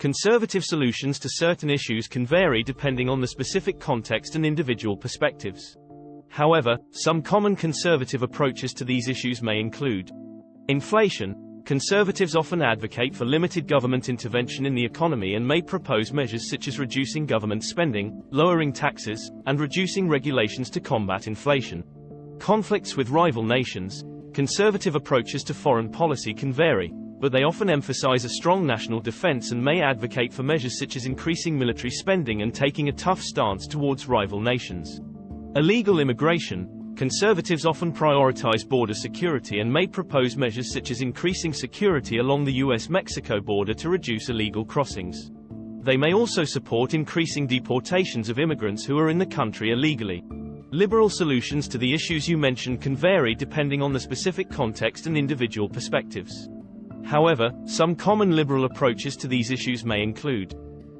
Conservative solutions to certain issues can vary depending on the specific context and individual perspectives. However, some common conservative approaches to these issues may include inflation. Conservatives often advocate for limited government intervention in the economy and may propose measures such as reducing government spending, lowering taxes, and reducing regulations to combat inflation. Conflicts with rival nations. Conservative approaches to foreign policy can vary, but they often emphasize a strong national defense and may advocate for measures such as increasing military spending and taking a tough stance towards rival nations. Illegal immigration. Conservatives often prioritize border security and may propose measures such as increasing security along the US-Mexico border to reduce illegal crossings. They may also support increasing deportations of immigrants who are in the country illegally. Liberal solutions to the issues you mentioned can vary depending on the specific context and individual perspectives. However, some common liberal approaches to these issues may include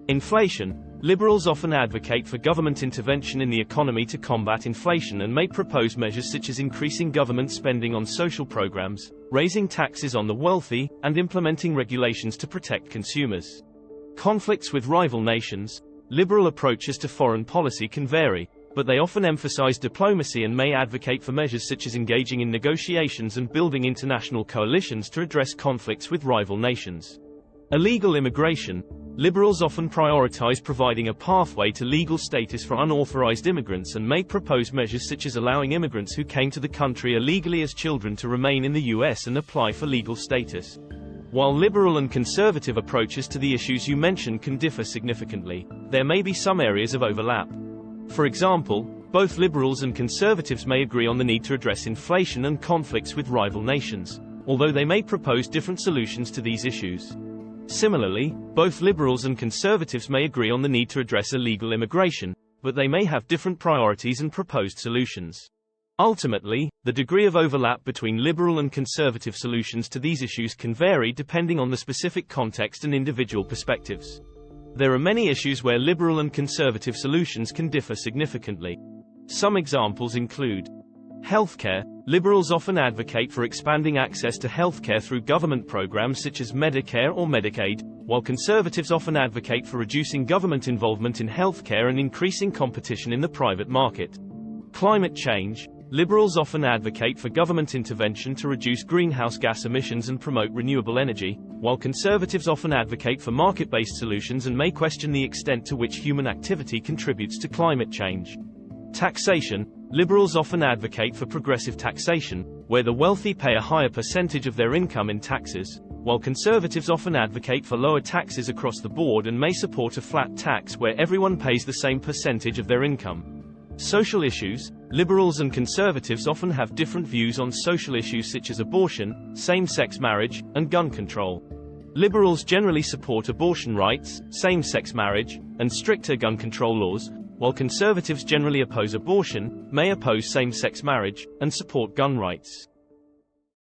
inflation. Liberals often advocate for government intervention in the economy to combat inflation and may propose measures such as increasing government spending on social programs, raising taxes on the wealthy, and implementing regulations to protect consumers. Conflicts with rival nations. Liberal approaches to foreign policy can vary, but they often emphasize diplomacy and may advocate for measures such as engaging in negotiations and building international coalitions to address conflicts with rival nations. Illegal immigration. Liberals often prioritize providing a pathway to legal status for unauthorized immigrants and may propose measures such as allowing immigrants who came to the country illegally as children to remain in the US and apply for legal status. While liberal and conservative approaches to the issues you mentioned can differ significantly, there may be some areas of overlap. For example, both liberals and conservatives may agree on the need to address inflation and conflicts with rival nations, although they may propose different solutions to these issues. Similarly, both liberals and conservatives may agree on the need to address illegal immigration, but they may have different priorities and proposed solutions. Ultimately, the degree of overlap between liberal and conservative solutions to these issues can vary depending on the specific context and individual perspectives. There are many issues where liberal and conservative solutions can differ significantly. Some examples include healthcare. Liberals often advocate for expanding access to healthcare through government programs such as Medicare or Medicaid, while conservatives often advocate for reducing government involvement in healthcare and increasing competition in the private market. Climate change. Liberals often advocate for government intervention to reduce greenhouse gas emissions and promote renewable energy, while conservatives often advocate for market-based solutions and may question the extent to which human activity contributes to climate change. Taxation. Liberals often advocate for progressive taxation, where the wealthy pay a higher percentage of their income in taxes, while conservatives often advocate for lower taxes across the board and may support a flat tax where everyone pays the same percentage of their income. Social issues. Liberals and conservatives often have different views on social issues such as abortion, same-sex marriage, and gun control. Liberals generally support abortion rights, same-sex marriage, and stricter gun control laws, while conservatives generally oppose abortion, may oppose same-sex marriage, and support gun rights.